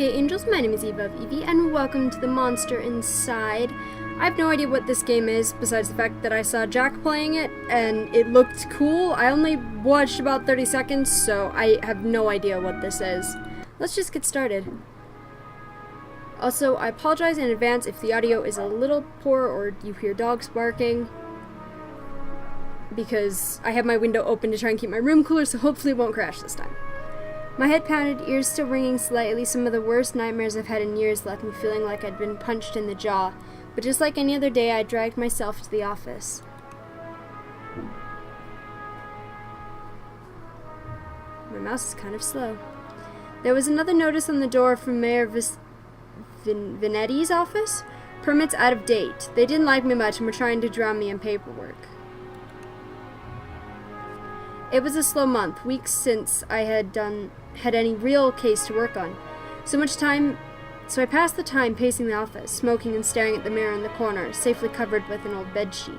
Hey Angels, my name is eveofEvee, and welcome to the Monster Inside. I have no idea what this game is, besides the fact that I saw Jack playing it, and it looked cool. I only watched about 30 seconds, so I have no idea what this is. Let's just get started. Also, I apologize in advance if the audio is a little poor or you hear dogs barking, because I have my window open to try and keep my room cooler, so hopefully it won't crash this time. My head pounded, ears still ringing slightly. Some of the worst nightmares I've had in years left me feeling like I'd been punched in the jaw. But just like any other day, I dragged myself to the office. My mouse is kind of slow. There was another notice on the door from Mayor Vinetti's office. Permits out of date. They didn't like me much and were trying to drown me in paperwork. It was a slow month, weeks since I had any real case to work on. So I passed the time pacing the office, smoking and staring at the mirror in the corner, safely covered with an old bedsheet.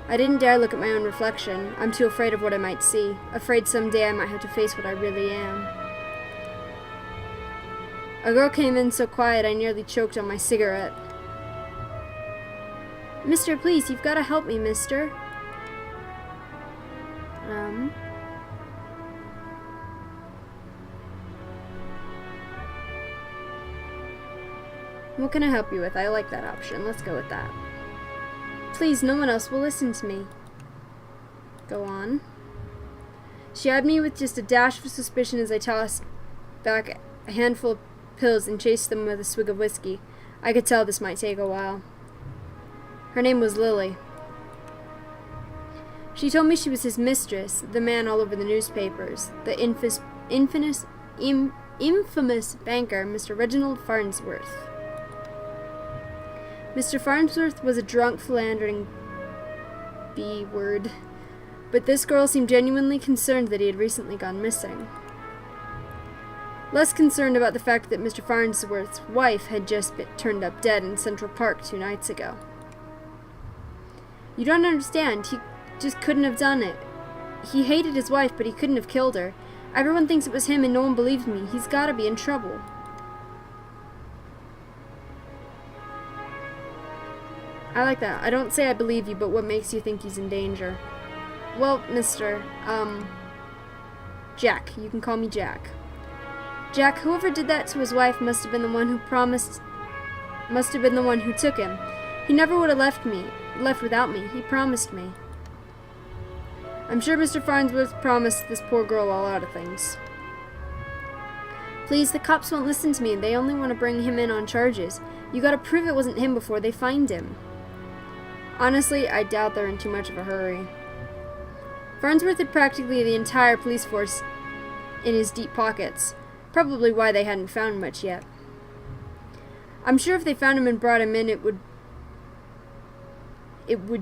I didn't dare look at my own reflection. I'm too afraid of what I might see, afraid someday I might have to face what I really am. A girl came in so quiet I nearly choked on my cigarette. "Mister, please, you've got to help me, mister." What can I help you with? I like that option. Let's go with that. Please, no one else will listen to me. Go on. She eyed me with just a dash of suspicion as I tossed back a handful of pills and chased them with a swig of whiskey. I could tell this might take a while. Her name was Lily. She told me she was his mistress, the man all over the newspapers, the infamous banker, Mr. Reginald Farnsworth. Mr. Farnsworth was a drunk, philandering B-word, but this girl seemed genuinely concerned that he had recently gone missing. Less concerned about the fact that Mr. Farnsworth's wife had just turned up dead in Central Park 2 nights ago. You don't understand. He just couldn't have done it. He hated his wife, but he couldn't have killed her. Everyone thinks it was him and no one believes me. He's gotta be in trouble. I like that. I don't say I believe you, but what makes you think he's in danger? Well, Jack. You can call me Jack. Jack, whoever did that to his wife must have been the one who took him. He never would have left without me. He promised me. I'm sure Mr. Farnsworth promised this poor girl a lot of things. Please, the cops won't listen to me. They only want to bring him in on charges. You gotta prove it wasn't him before they find him. Honestly, I doubt they're in too much of a hurry. Farnsworth had practically the entire police force in his deep pockets. Probably why they hadn't found much yet. I'm sure if they found him and brought him in, it would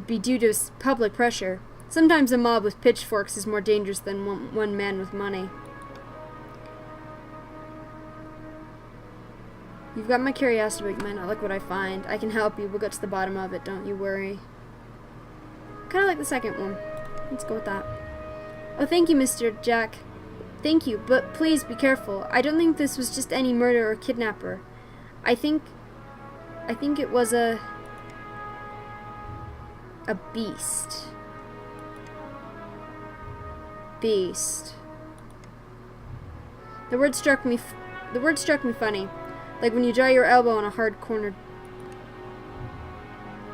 be due to public pressure. Sometimes a mob with pitchforks is more dangerous than one man with money. You've got my curiosity, but you might not like what I find. I can help you. We'll get to the bottom of it. Don't you worry. Kind of like the second one. Let's go with that. Oh, thank you, Mr. Jack. Thank you, but please be careful. I don't think this was just any murder or kidnapper. I think it was a beast. Beast. The word struck me funny. Like when you draw your elbow on a hard corner.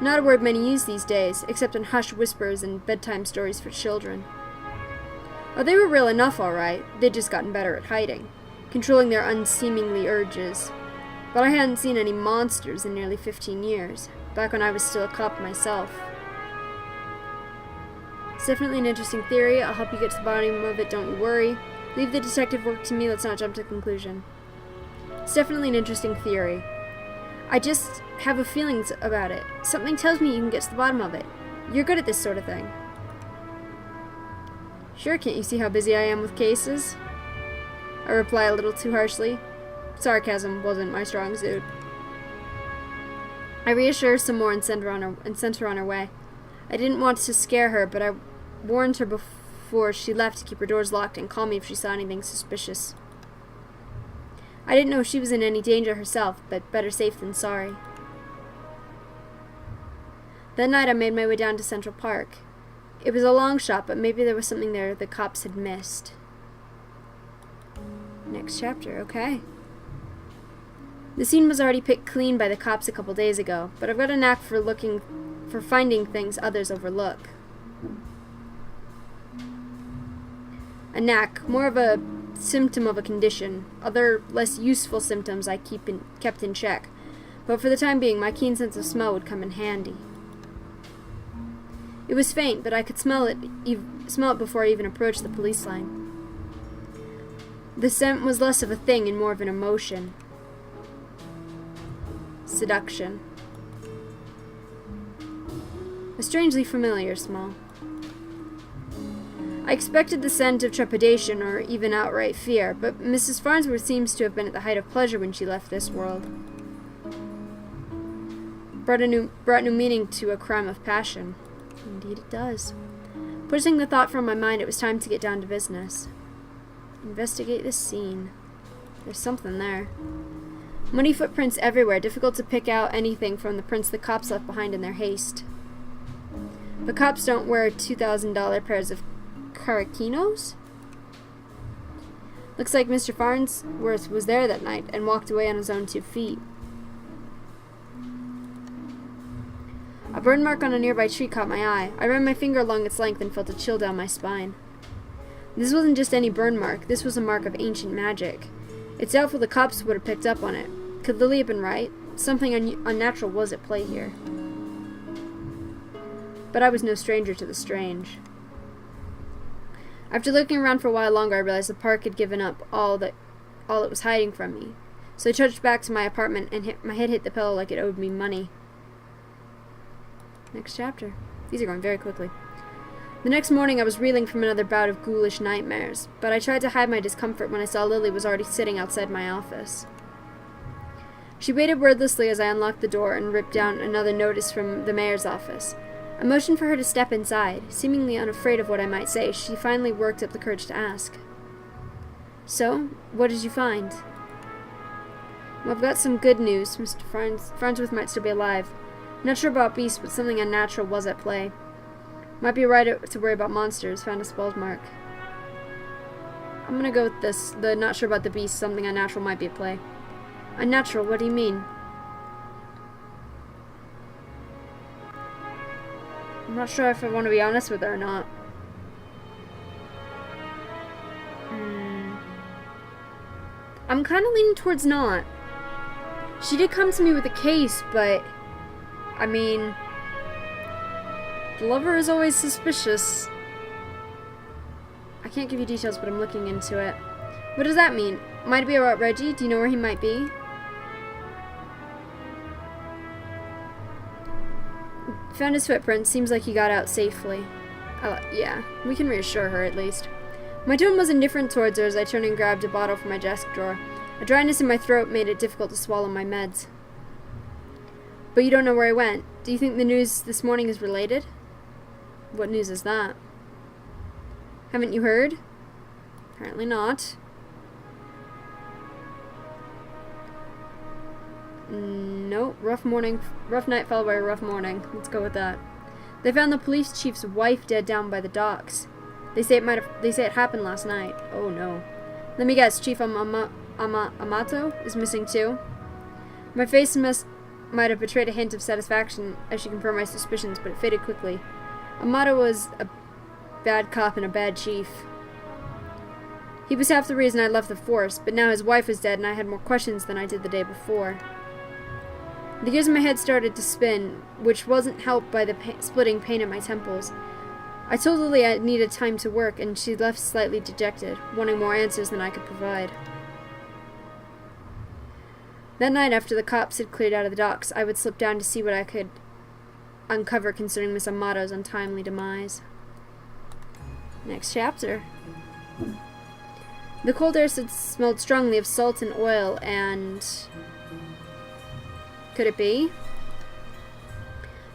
Not a word many use these days, except in hushed whispers and bedtime stories for children. Oh, they were real enough, all right. They'd just gotten better at hiding, controlling their unseemingly urges. But I hadn't seen any monsters in nearly 15 years, back when I was still a cop myself. It's definitely an interesting theory. I'll help you get to the bottom of it, don't you worry. Leave the detective work to me, let's not jump to conclusion. It's definitely an interesting theory. I just have a feeling about it. Something tells me you can get to the bottom of it. You're good at this sort of thing. Sure, can't you see how busy I am with cases? I reply a little too harshly. Sarcasm wasn't my strong suit. I reassure her some more and sent her on her way. I didn't want to scare her, but I warned her before she left to keep her doors locked and call me if she saw anything suspicious. I didn't know she was in any danger herself, but better safe than sorry. That night I made my way down to Central Park. It was a long shot, but maybe there was something there the cops had missed. Next chapter, okay. The scene was already picked clean by the cops a couple days ago, but I've got a knack for finding things others overlook. A knack, more of a symptom of a condition. Other, less useful symptoms I kept in check, but for the time being, my keen sense of smell would come in handy. It was faint, but I could smell it before I even approached the police line. The scent was less of a thing and more of an emotion. Seduction. A strangely familiar smell. I expected the scent of trepidation or even outright fear, but Mrs. Farnsworth seems to have been at the height of pleasure when she left this world. Brought new meaning to a crime of passion. Indeed it does. Pushing the thought from my mind, it was time to get down to business. Investigate this scene. There's something there. Muddy footprints everywhere, difficult to pick out anything from the prints the cops left behind in their haste. The cops don't wear $2,000 pairs of Caraquinos? Looks like Mr. Farnsworth was there that night and walked away on his own 2 feet. A burn mark on a nearby tree caught my eye. I ran my finger along its length and felt a chill down my spine. This wasn't just any burn mark, this was a mark of ancient magic. It's doubtful the cops would have picked up on it. Could Lily have been right? Something unnatural was at play here. But I was no stranger to the strange. After looking around for a while longer, I realized the park had given up all it was hiding from me. So I trudged back to my apartment and my head hit the pillow like it owed me money. Next chapter. These are going very quickly. The next morning I was reeling from another bout of ghoulish nightmares, but I tried to hide my discomfort when I saw Lily was already sitting outside my office. She waited wordlessly as I unlocked the door and ripped down another notice from the mayor's office. I motioned for her to step inside. Seemingly unafraid of what I might say, she finally worked up the courage to ask. So, what did you find? Well, I've got some good news. Mr. Farnsworth might still be alive. Not sure about beasts, but something unnatural was at play. Might be right to worry about monsters. Found a spell mark. I'm gonna go with this. The not sure about the beast, something unnatural might be at play. Unnatural, what do you mean? I'm not sure if I want to be honest with her or not. I'm kind of leaning towards not. She did come to me with a case, but I mean, the lover is always suspicious. I can't give you details, but I'm looking into it. What does that mean? Might it be about Reggie? Do you know where he might be? Found his footprint. Seems like he got out safely. Yeah, we can reassure her at least. My tone was indifferent towards her as I turned and grabbed a bottle from my desk drawer. A dryness in my throat made it difficult to swallow my meds. But you don't know where I went. Do you think the news this morning is related? What news is that? Haven't you heard? Apparently not. No, rough night followed by a rough morning. Let's go with that. They found the police chief's wife dead down by the docks. They say it happened last night. Oh no. Let me guess, Chief Amato is missing too? My face might have betrayed a hint of satisfaction as she confirmed my suspicions, but it faded quickly. Amato was a bad cop and a bad chief. He was half the reason I left the force, but now his wife was dead and I had more questions than I did the day before. The gears in my head started to spin, which wasn't helped by the splitting pain in my temples. I told Lily I needed time to work, and she left slightly dejected, wanting more answers than I could provide. That night, after the cops had cleared out of the docks, I would slip down to see what I could uncover concerning Miss Amato's untimely demise. Next chapter. The cold air smelled strongly of salt and oil, and... could it be?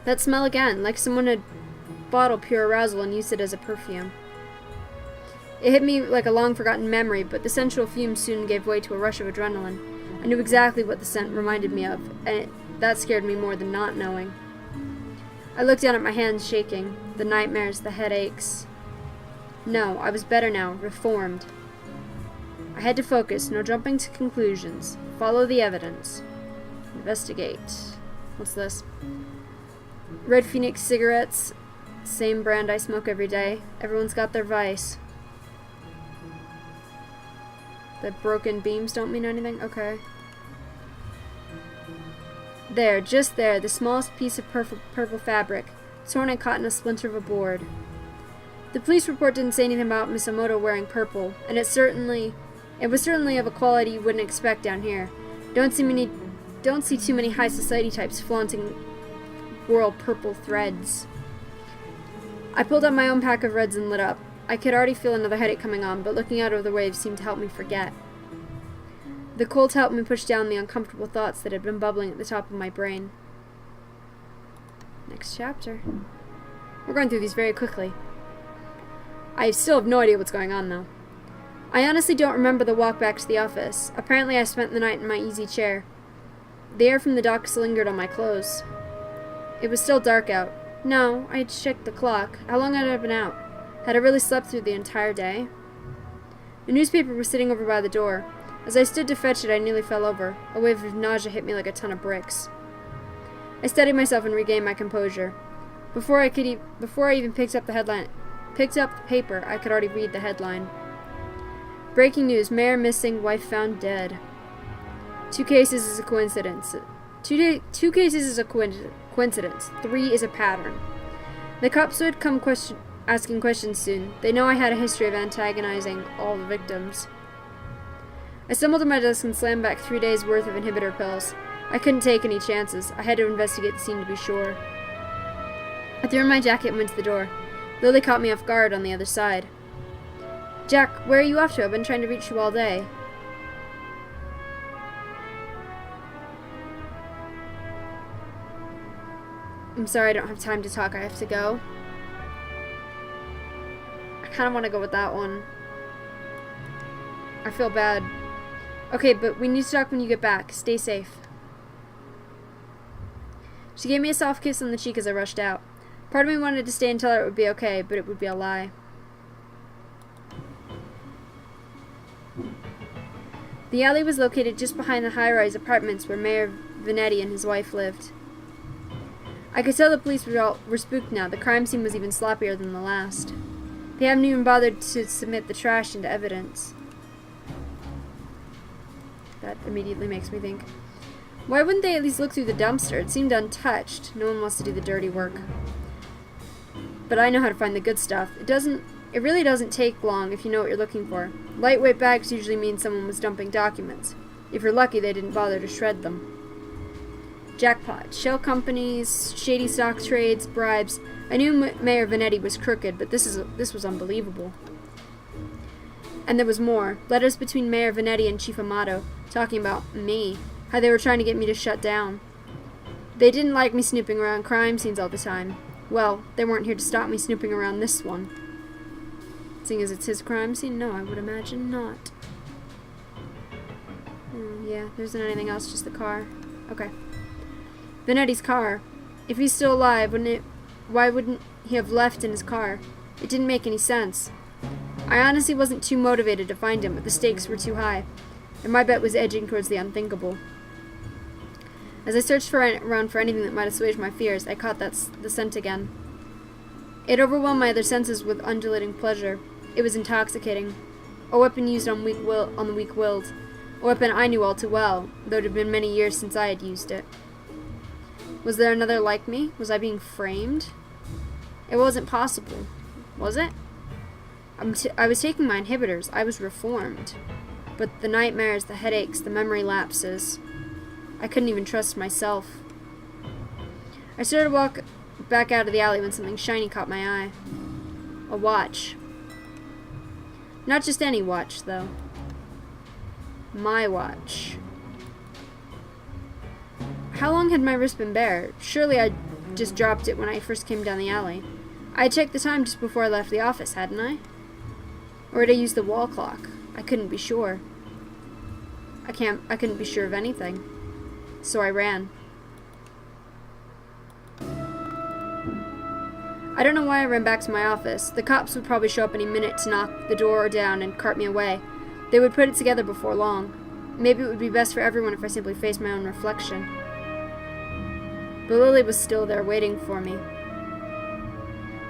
That smell again, like someone had bottled pure arousal and used it as a perfume. It hit me like a long-forgotten memory, but the sensual fumes soon gave way to a rush of adrenaline. I knew exactly what the scent reminded me of, and that scared me more than not knowing. I looked down at my hands shaking, the nightmares, the headaches. No, I was better now, reformed. I had to focus, no jumping to conclusions. Follow the evidence. Investigate. What's this? Red Phoenix cigarettes. Same brand I smoke every day. Everyone's got their vice. The broken beams don't mean anything? Okay. There, just there, the smallest piece of purple fabric, torn and caught in a splinter of a board. The police report didn't say anything about Misamoto wearing purple, and it was certainly of a quality you wouldn't expect down here. Don't see too many high society types flaunting royal purple threads. I pulled out my own pack of reds and lit up. I could already feel another headache coming on, but looking out over the waves seemed to help me forget. The cold helped me push down the uncomfortable thoughts that had been bubbling at the top of my brain. Next chapter. We're going through these very quickly. I still have no idea what's going on, though. I honestly don't remember the walk back to the office. Apparently I spent the night in my easy chair. The air from the docks lingered on my clothes. It was still dark out. No, I had checked the clock. How long had I been out? Had I really slept through the entire day? The newspaper was sitting over by the door. As I stood to fetch it, I nearly fell over. A wave of nausea hit me like a ton of bricks. I steadied myself and regained my composure. Before I even picked up the paper, I could already read the headline. Breaking news, mayor missing, wife found dead. Two cases is a coincidence. Two cases is a coincidence. 3 is a pattern. The cops would come asking questions soon. They know I had a history of antagonizing all the victims. I stumbled to my desk and slammed back 3 days' worth of inhibitor pills. I couldn't take any chances. I had to investigate the scene to be sure. I threw on my jacket and went to the door. Lily caught me off guard on the other side. Jack, where are you off to? I've been trying to reach you all day. I'm sorry I don't have time to talk. I have to go. I kind of want to go with that one. I feel bad. Okay, but we need to talk when you get back. Stay safe. She gave me a soft kiss on the cheek as I rushed out. Part of me wanted to stay and tell her it would be okay, but it would be a lie. The alley was located just behind the high-rise apartments where Mayor Vanetti and his wife lived. I could tell the police were spooked now. The crime scene was even sloppier than the last. They haven't even bothered to submit the trash into evidence. That immediately makes me think, why wouldn't they at least look through the dumpster? It seemed untouched. No one wants to do the dirty work. But I know how to find the good stuff. It really doesn't take long if you know what you're looking for. Lightweight bags usually mean someone was dumping documents. If you're lucky, they didn't bother to shred them. Jackpot. Shell companies, shady stock trades, bribes. I knew Mayor Vanetti was crooked, but this was unbelievable. And there was more. Letters between Mayor Vanetti and Chief Amato, talking about me. How they were trying to get me to shut down. They didn't like me snooping around crime scenes all the time. Well, they weren't here to stop me snooping around this one. Seeing as it's his crime scene? No, I would imagine not. Yeah, there isn't anything else, just the car. Okay. Vanetti's car. If he's still alive, why wouldn't he have left in his car? It didn't make any sense. I honestly wasn't too motivated to find him, but the stakes were too high, and my bet was edging towards the unthinkable. As I searched around for anything that might assuage my fears, I caught the scent again. It overwhelmed my other senses with undulating pleasure. It was intoxicating. A weapon used on the weak-willed. A weapon I knew all too well, though it had been many years since I had used it. Was there another like me? Was I being framed? It wasn't possible. Was it? I was taking my inhibitors. I was reformed. But the nightmares, the headaches, the memory lapses... I couldn't even trust myself. I started to walk back out of the alley when something shiny caught my eye. A watch. Not just any watch, though. My watch. How long had my wrist been bare? Surely I'd just dropped it when I first came down the alley. I had checked the time just before I left the office, hadn't I? Or had I used the wall clock? I couldn't be sure. I couldn't be sure of anything. So I ran. I don't know why I ran back to my office. The cops would probably show up any minute to knock the door down and cart me away. They would put it together before long. Maybe it would be best for everyone if I simply faced my own reflection. But Lily was still there waiting for me.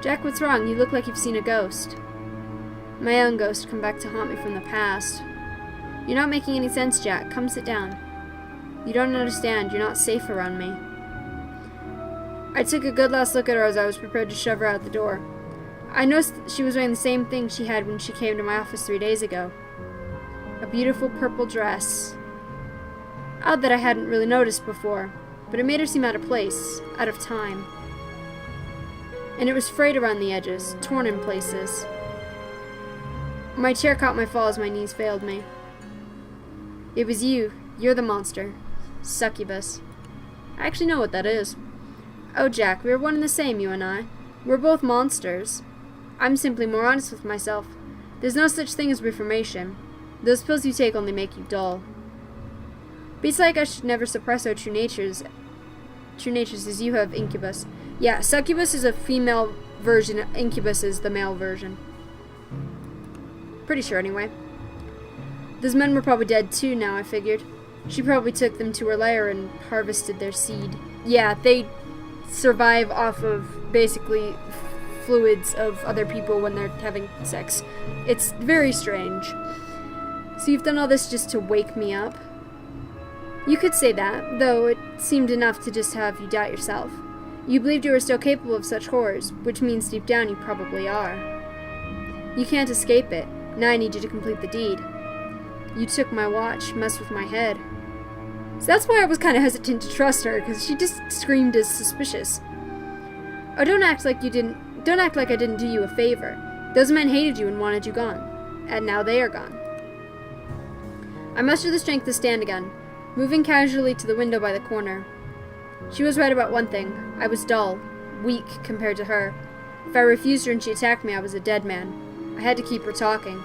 Jack, what's wrong? You look like you've seen a ghost. My own ghost come back to haunt me from the past. You're not making any sense, Jack. Come sit down. You don't understand. You're not safe around me. I took a good last look at her as I was prepared to shove her out the door. I noticed she was wearing the same thing she had when she came to my office 3 days ago. A beautiful purple dress. Odd that I hadn't really noticed before, but it made her seem out of place, out of time. And it was frayed around the edges, torn in places. My chair caught my fall as my knees failed me. It was you. You're the monster. Succubus. I actually know what that is. Oh, Jack, we are one and the same, you and I. We're both monsters. I'm simply more honest with myself. There's no such thing as reformation. Those pills you take only make you dull. Beats like I should never suppress our true natures as you have incubus. Yeah, succubus is a female version, incubus is the male version. Pretty sure anyway. Those men were probably dead too now, I figured. She probably took them to her lair and harvested their seed. Yeah, they survive off of basically fluids of other people when they're having sex. It's very strange. So you've done all this just to wake me up? You could say that, though it seemed enough to just have you doubt yourself. You believed you were still capable of such horrors, which means deep down you probably are. You can't escape it. Now I need you to complete the deed. You took my watch, messed with my head. So that's why I was kind of hesitant to trust her, because she just screamed as suspicious. Oh, don't act like I didn't do you a favor. Those men hated you and wanted you gone. And now they are gone. I mustered the strength to stand again, moving casually to the window by the corner. She was right about one thing. I was dull, weak compared to her. If I refused her and she attacked me, I was a dead man. I had to keep her talking.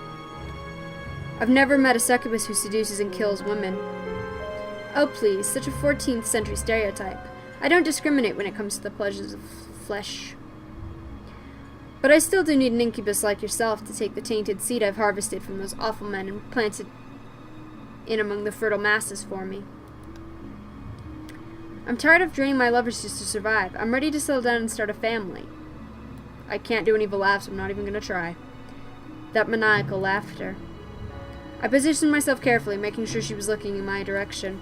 I've never met a succubus who seduces and kills women. Oh please, such a 14th century stereotype. I don't discriminate when it comes to the pleasures of flesh. But I still do need an incubus like yourself to take the tainted seed I've harvested from those awful men and plant it in among the fertile masses for me. I'm tired of draining my lovers just to survive. I'm ready to settle down and start a family. I can't do an evil laugh, so I'm not even going to try. That maniacal laughter. I positioned myself carefully, making sure she was looking in my direction.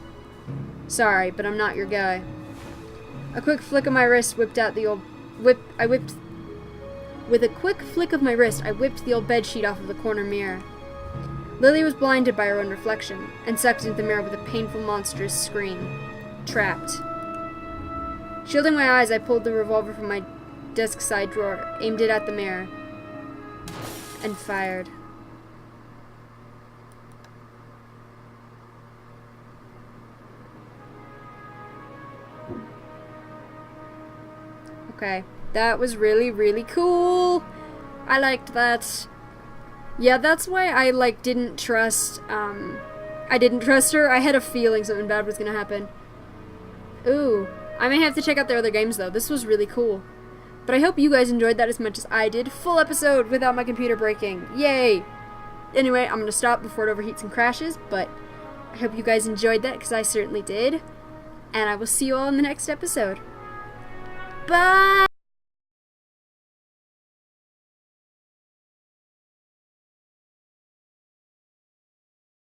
Sorry, but I'm not your guy. A quick flick of my wrist whipped out the old... With a quick flick of my wrist, I whipped the old bedsheet off of the corner mirror. Lily was blinded by her own reflection, and sucked into the mirror with a painful, monstrous scream. Trapped. Shielding my eyes, I pulled the revolver from my desk side drawer, aimed it at the mirror, and fired. Okay, that was really, really cool. I liked that. Yeah, that's why I, didn't trust, I didn't trust her. I had a feeling something bad was gonna happen. Ooh, I may have to check out their other games, though. This was really cool. But I hope you guys enjoyed that as much as I did. Full episode without my computer breaking. Yay! Anyway, I'm gonna stop before it overheats and crashes, but I hope you guys enjoyed that, because I certainly did. And I will see you all in the next episode. Bye!